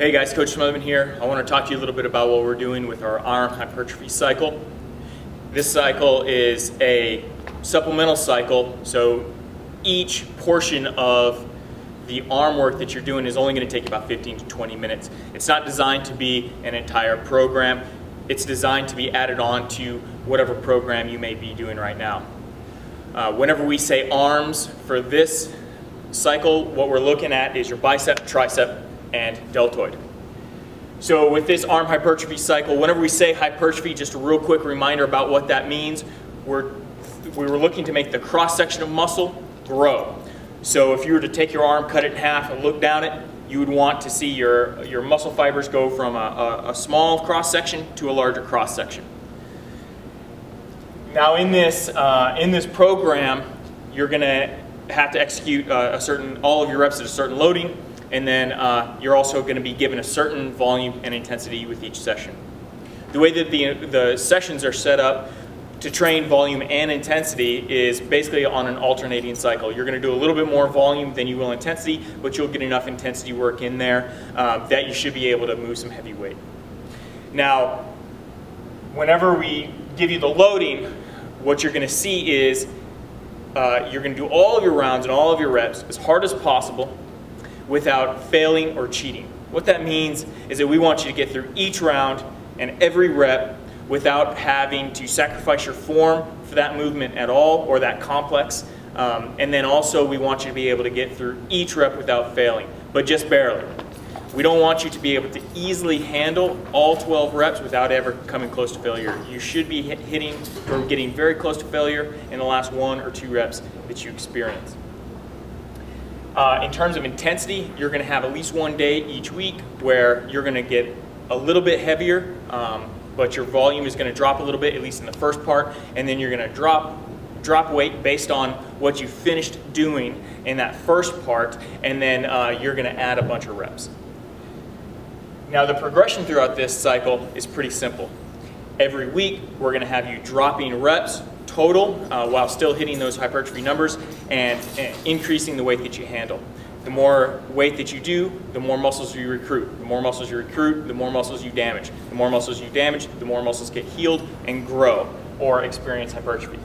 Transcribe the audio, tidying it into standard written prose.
Hey guys, Coach Smotherman here. I want to talk to you a little bit about what we're doing with our arm hypertrophy cycle. This cycle is a supplemental cycle, so each portion of the arm work that you're doing is only going to take about 15 to 20 minutes. It's not designed to be an entire program. It's designed to be added on to whatever program you may be doing right now. Whenever we say arms for this cycle, what we're looking at is your bicep, tricep, and deltoid. So with this arm hypertrophy cycle, whenever we say hypertrophy, just a real quick reminder about what that means. We were looking to make the cross-section of muscle grow. So if you were to take your arm, cut it in half, and look down it, you would want to see your muscle fibers go from a small cross-section to a larger cross-section. Now in this program, you're going to have to execute all of your reps at a certain loading, and then you're also going to be given a certain volume and intensity with each session. The way that the sessions are set up to train volume and intensity is basically on an alternating cycle. You're going to do a little bit more volume than you will intensity, but you'll get enough intensity work in there that you should be able to move some heavy weight. Now, whenever we give you the loading, what you're going to see is you're going to do all of your rounds and all of your reps as hard as possible without failing or cheating. What that means is that we want you to get through each round and every rep without having to sacrifice your form for that movement at all or that complex. And then also we want you to be able to get through each rep without failing, but just barely. We don't want you to be able to easily handle all 12 reps without ever coming close to failure. You should be hitting or getting very close to failure in the last 1 or 2 reps that you experience. In terms of intensity, you're going to have at least one day each week where you're going to get a little bit heavier, but your volume is going to drop a little bit, at least in the first part, and then you're going to drop weight based on what you finished doing in that first part, and then you're going to add a bunch of reps. Now the progression throughout this cycle is pretty simple. Every week we're going to have you dropping reps total while still hitting those hypertrophy numbers and increasing the weight that you handle. The more weight that you do, the more muscles you recruit. The more muscles you recruit, the more muscles you damage. The more muscles you damage, the more muscles get healed and grow or experience hypertrophy.